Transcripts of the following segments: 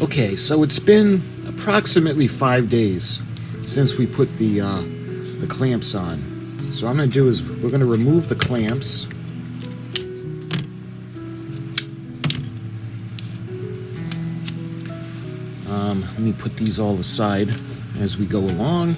Okay, so it's been approximately 5 days since we put the clamps on. So what I'm going to do is we're going to remove the clamps. Let me put these all aside as we go along.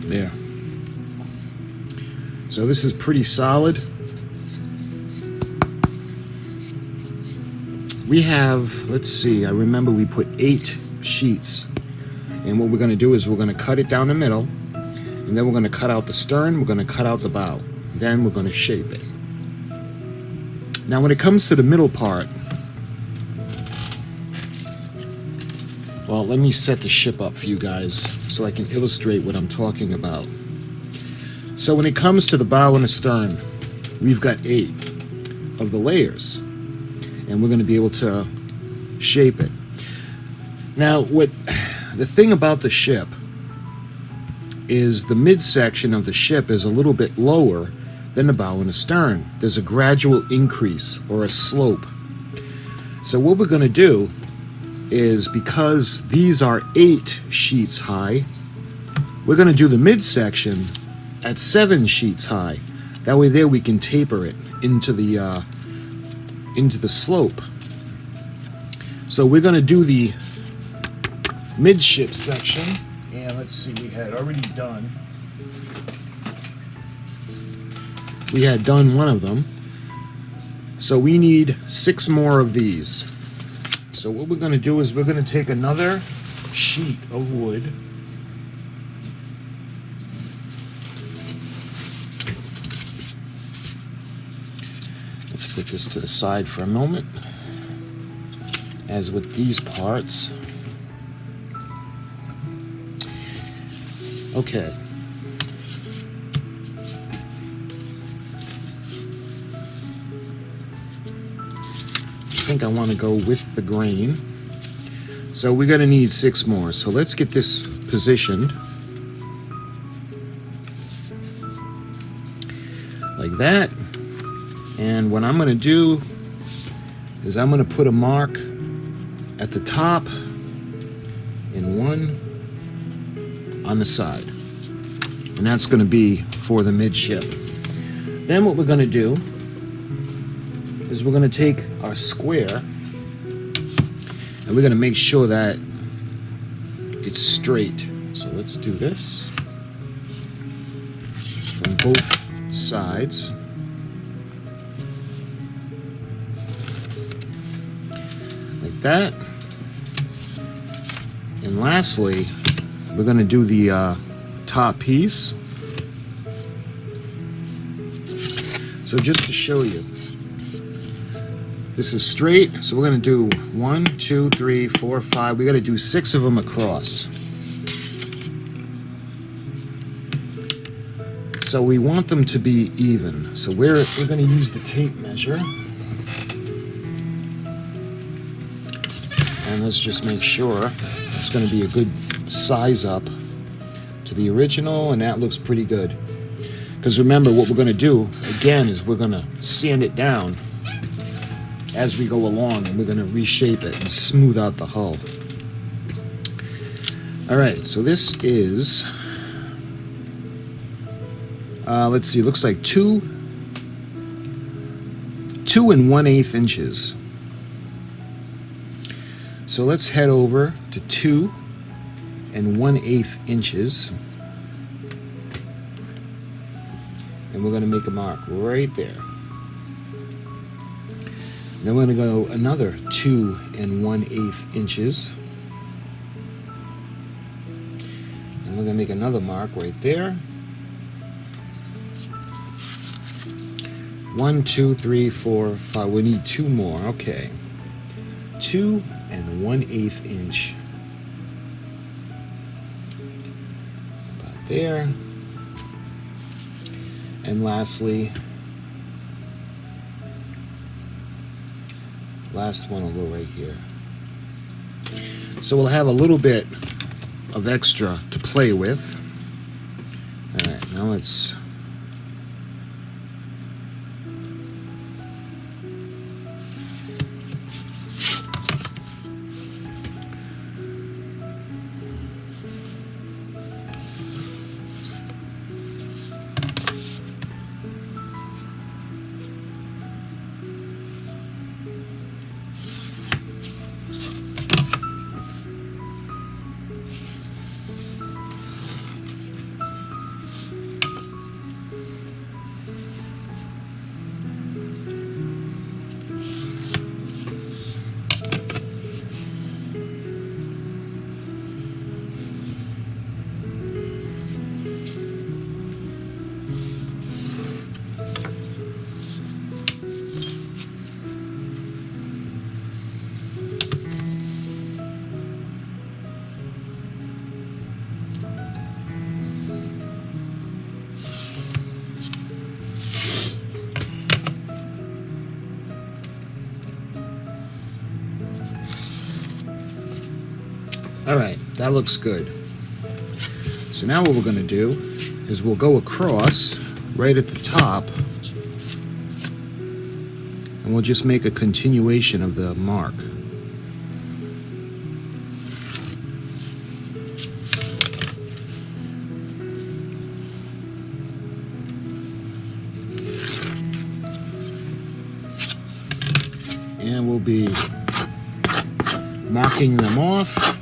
There. So this is pretty solid. We have, let's see, I remember we put 8 sheets. And what we're going to do is we're going to cut it down the middle. And then we're going to cut out the stern, we're going to cut out the bow. Then we're going to shape it. Now when it comes to the middle part, well, let me set the ship up for you guys so I can illustrate what I'm talking about. So when it comes to the bow and the stern, we've got 8 of the layers, and we're going to be able to shape it. Now, the thing about the ship is the midsection of the ship is a little bit lower than the bow and the stern. There's a gradual increase or a slope. So what we're going to do is, because these are 8 sheets high, we're going to do the midsection at 7 sheets high. That way there we can taper it into the slope. So we're going to do the midship section, and let's see, we had done one of them, so we need 6 more of these. So what we're going to do is we're going to take another sheet of wood, let's put this to the side for a moment. As with these parts, okay, I think I want to go with the grain. So we're going to need 6 more. So let's get this positioned like that. And what I'm going to do is I'm going to put a mark at the top and one on the side. And that's going to be for the midship. Then what we're going to do is we're going to take our square and we're going to make sure that it's straight. So let's do this from both sides. Like that. And lastly, we're going to do the top piece. So just to show you, this is straight, so we're going to do 1, 2, 3, 4, 5. We got to do 6 of them across. So we want them to be even. So we're going to use the tape measure. And let's just make sure it's going to be a good size up to the original, and that looks pretty good. Because remember, what we're going to do, again, is we're going to sand it down as we go along, and we're going to reshape it and smooth out the hull. Alright, so this is, let's see, it looks like 2 1/8 inches. So let's head over to 2 1/8 inches. And we're going to make a mark right there. Then we're going to go another 2 1/8 inches. And we're going to make another mark right there. 1, 2, 3, 4, 5. We need 2 more. Okay. 2 1/8 inch. About there. And lastly, last one will go right here. So we'll have a little bit of extra to play with. All right, now let's all right, that looks good. So now what we're going to do is we'll go across right at the top, and we'll just make a continuation of the mark. And we'll be marking them off.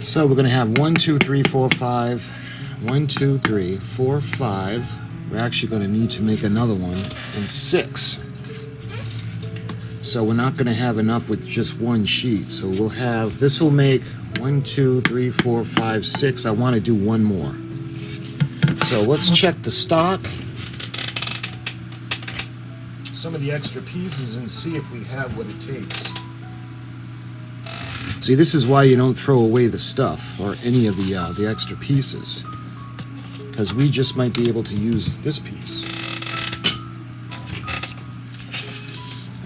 So we're going to have 1, 2, 3, 4, 5. 1, 2, 3, 4, 5. We're actually going to need to make another one, and 6. So we're not going to have enough with just one sheet. So we'll have, this will make 1, 2, 3, 4, 5, 6. I want to do one more. So let's check the stock, some of the extra pieces, and see if we have what it takes. See, this is why you don't throw away the stuff or any of the extra pieces, because we just might be able to use this piece.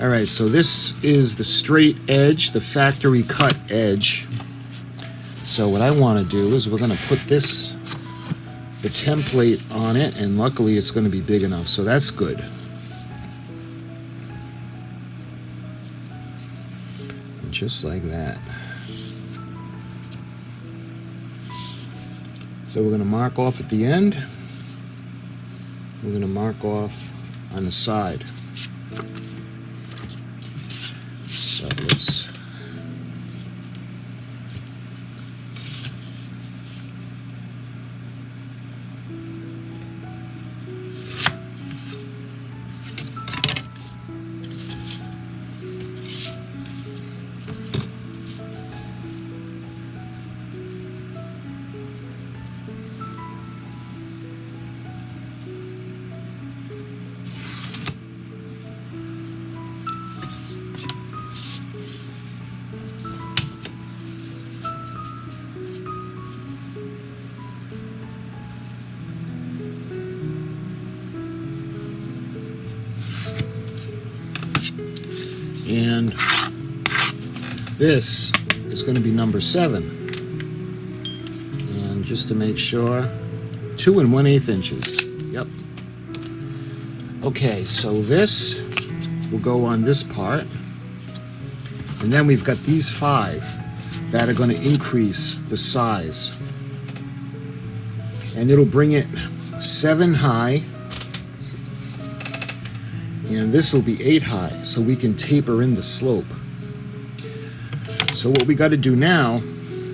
All right, so this is the straight edge, the factory cut edge. So what I want to do is we're going to put this, the template on it, and luckily it's going to be big enough, so that's good. And just like that. So we're going to mark off at the end. We're going to mark off on the side. So let's and this is going to be number 7. And just to make sure, 2 1/8 inches. Yep. Okay, so this will go on this part. And then we've got these 5 that are going to increase the size. And it'll bring it 7 high. And this will be 8 high, so we can taper in the slope. So what we got to do now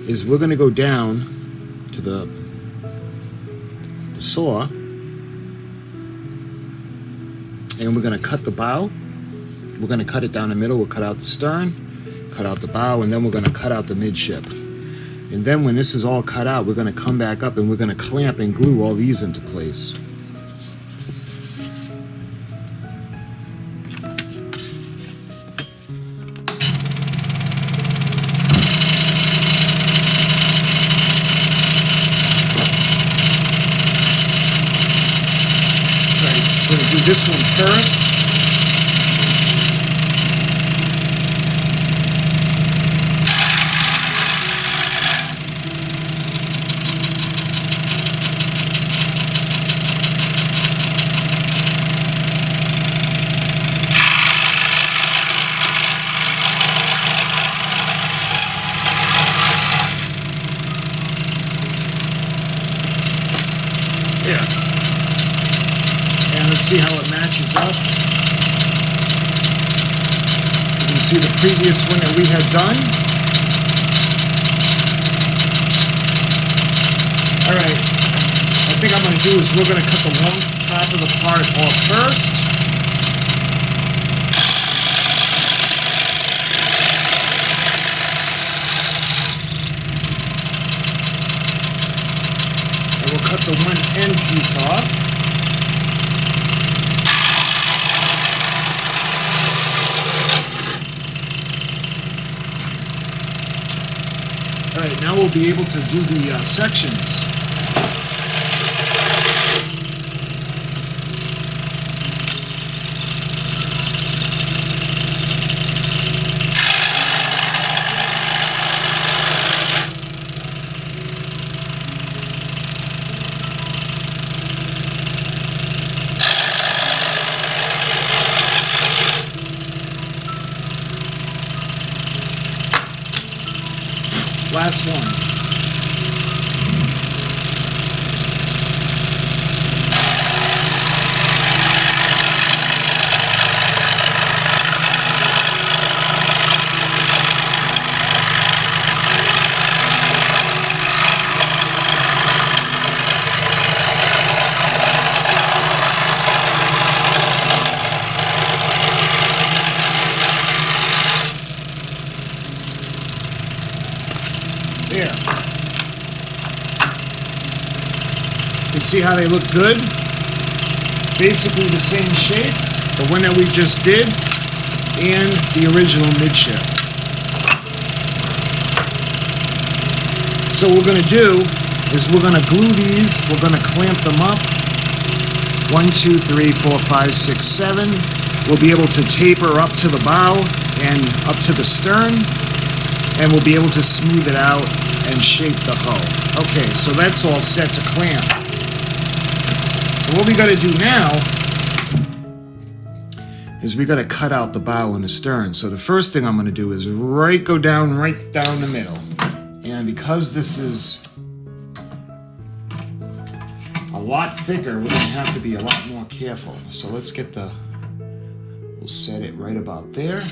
is we're going to go down to the saw, and we're going to cut the bow. We're going to cut it down the middle. We'll cut out the stern, cut out the bow, and then we're going to cut out the midship. And then when this is all cut out, we're going to come back up and we're going to clamp and glue all these into place. Right, we're going to do this one first. There. And let's see how it matches up. You can see the previous one that we had done. Alright, I think I'm going to do is we're going to cut the long top of the part off first. And we'll cut the one end piece off. Alright, now we'll be able to do the sections. Last one. There. You can see how they look good. Basically the same shape, the one that we just did, and the original midship. So what we're going to do is we're going to glue these, we're going to clamp them up. 1, 2, 3, 4, 5, 6, 7. We'll be able to taper up to the bow and up to the stern, and we'll be able to smooth it out and shape the hull. Okay, so that's all set to clamp. So what we got to do now is we got to cut out the bow and the stern. So the first thing I'm going to do is go down right down the middle. And because this is a lot thicker, we're going to have to be a lot more careful. So let's get we'll set it right about there.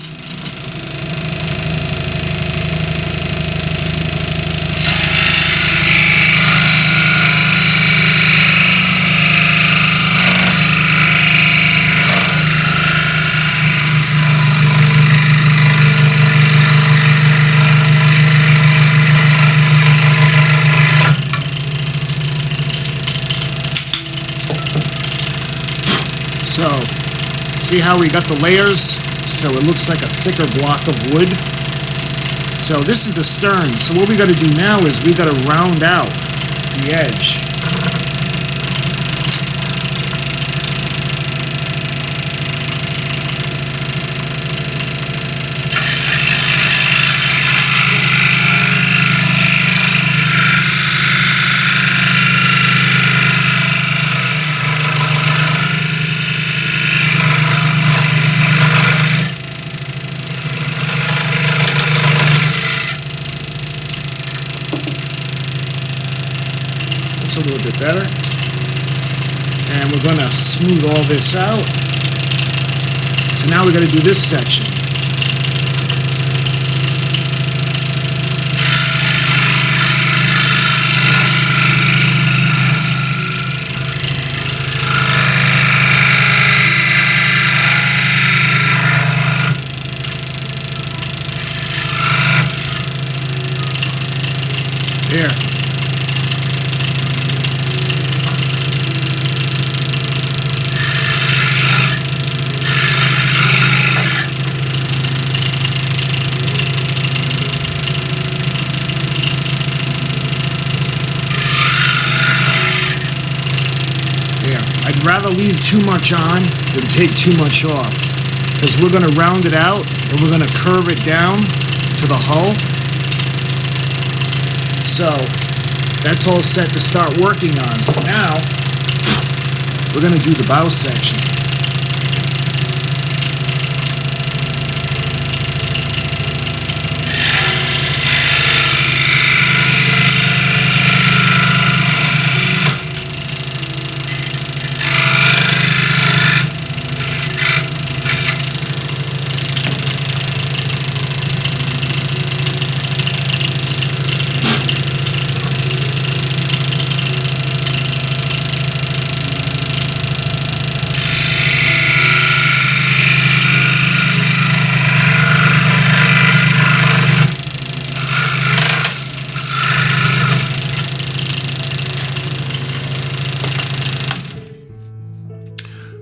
So, see how we got the layers? So it looks like a thicker block of wood. So this is the stern. So what we got to do now is we got to round out the edge. A little bit better, and we're going to smooth all this out. So now we're going to do this section. Here. I'd rather leave too much on than take too much off, because we're going to round it out and we're going to curve it down to the hull. So that's all set to start working on. So now we're going to do the bow section.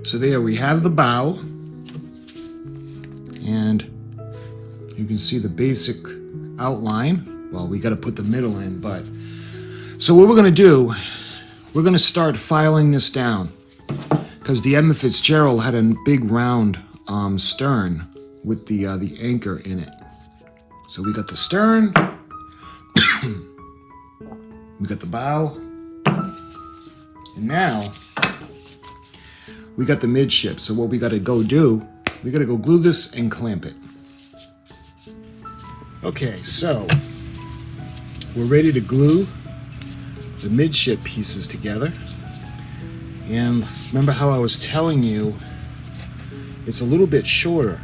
So there we have the bow, and you can see the basic outline. Well, we got to put the middle in, but so what we're going to do, we're going to start filing this down, because the Edmund Fitzgerald had a big round stern with the anchor in it. So we got the stern, we got the bow, and now we got the midship. So what we got to go do, we got to go glue this and clamp it. Okay, so we're ready to glue the midship pieces together. And remember how I was telling you it's a little bit shorter.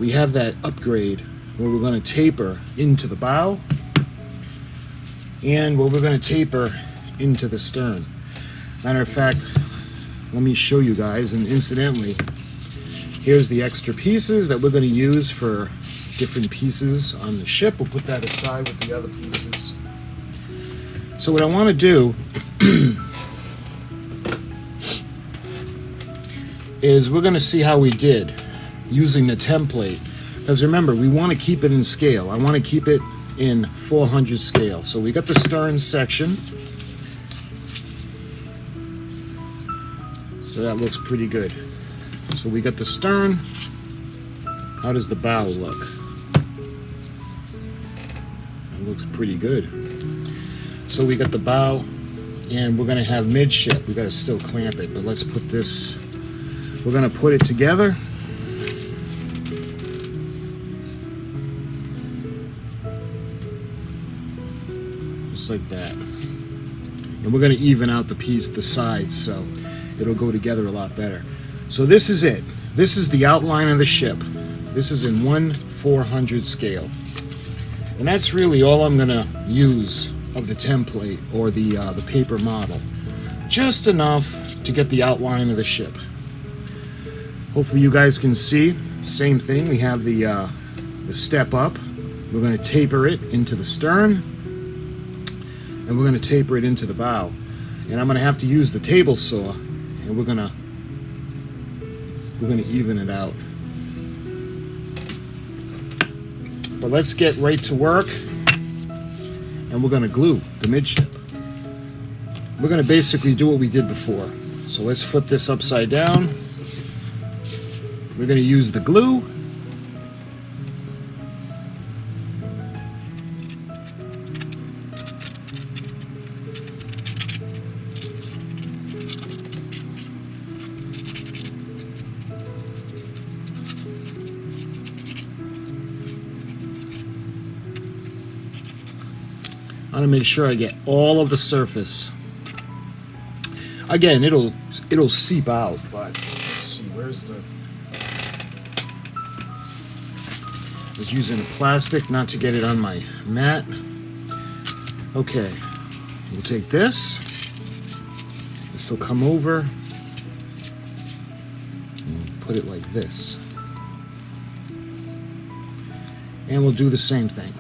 We have that upgrade where we're going to taper into the bow and where we're going to taper into the stern. Matter of fact, let me show you guys, and incidentally, here's the extra pieces that we're going to use for different pieces on the ship. We'll put that aside with the other pieces. So what I want to do is we're going to see how we did using the template, because remember, we want to keep it in scale. I want to keep it in 400 scale. So we got the stern section. So that looks pretty good. So we got the stern. How does the bow look? It looks pretty good. So we got the bow, and we're gonna have midship. We gotta still clamp it, but let's put this, we're gonna put it together. Just like that. And we're gonna even out the sides, so it'll go together a lot better. So this is it. This is the outline of the ship. This is in 1/400 scale. And that's really all I'm gonna use of the template or the paper model. Just enough to get the outline of the ship. Hopefully you guys can see. Same thing, we have the step up. We're gonna taper it into the stern, and we're gonna taper it into the bow. And I'm gonna have to use the table saw, and we're gonna even it out. But let's get right to work, and we're gonna glue the midship. We're gonna basically do what we did before. So let's flip this upside down. We're gonna use the glue. I want to make sure I get all of the surface. Again, it'll seep out, but let's see, where's the... I was using plastic not to get it on my mat. Okay, we'll take this. This will come over and put it like this. And we'll do the same thing.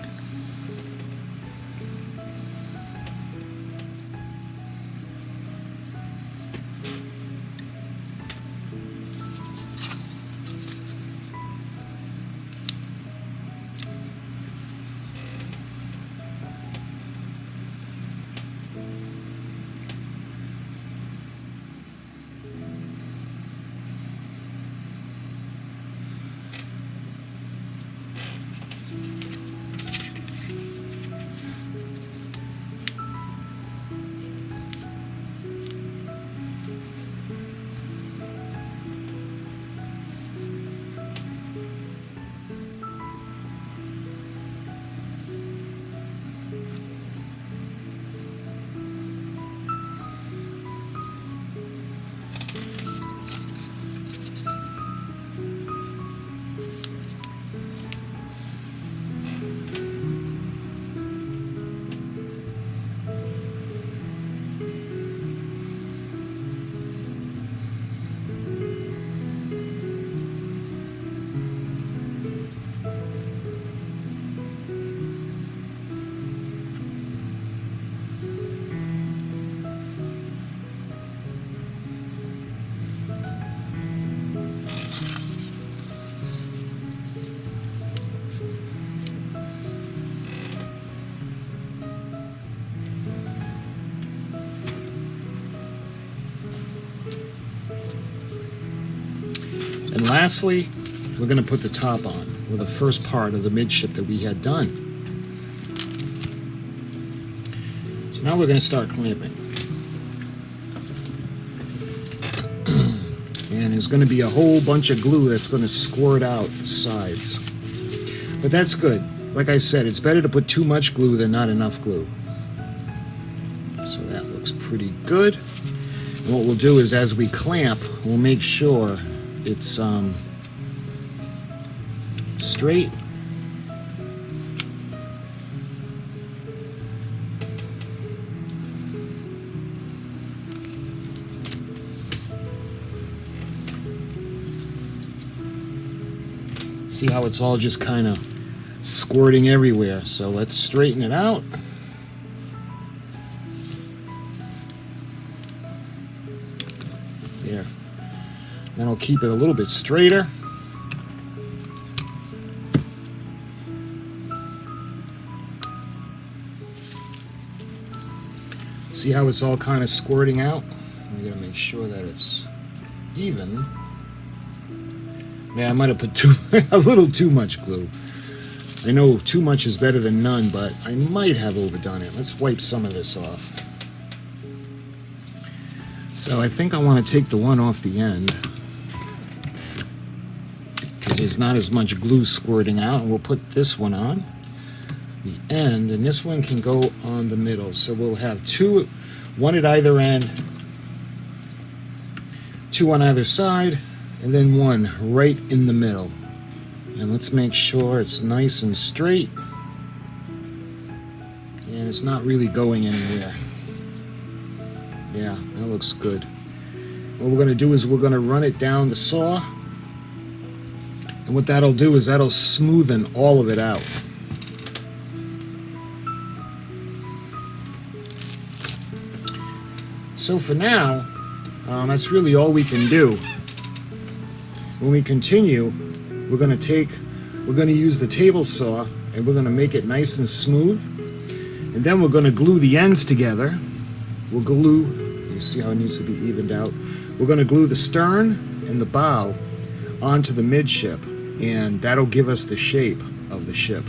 then lastly, we're going to put the top on, or the first part of the midship that we had done. So now we're going to start clamping. And there's going to be a whole bunch of glue that's going to squirt out the sides. But that's good. Like I said, it's better to put too much glue than not enough glue. So that looks pretty good. And what we'll do is as we clamp, we'll make sure it's straight. See how it's all just kind of squirting everywhere. So let's straighten it out. There. Then I'll keep it a little bit straighter. See how it's all kind of squirting out? We gotta make sure that it's even. Yeah, I might have put a little too much glue. I know too much is better than none, but I might have overdone it. Let's wipe some of this off. So I think I want to take the one off the end, because there's not as much glue squirting out, and we'll put this one on the end, and this one can go on the middle. So we'll have two, one at either end, two on either side, and then one right in the middle. And let's make sure it's nice and straight, and it's not really going anywhere. Yeah, that looks good. What we're going to do is we're going to run it down the saw, and what that'll do is that'll smoothen all of it out. So for now, that's really all we can do. When we continue, we're going to use the table saw, and we're going to make it nice and smooth, and then we're going to glue the ends together. We'll glue, you see how it needs to be evened out. We're going to glue the stern and the bow onto the midship, and that'll give us the shape of the ship.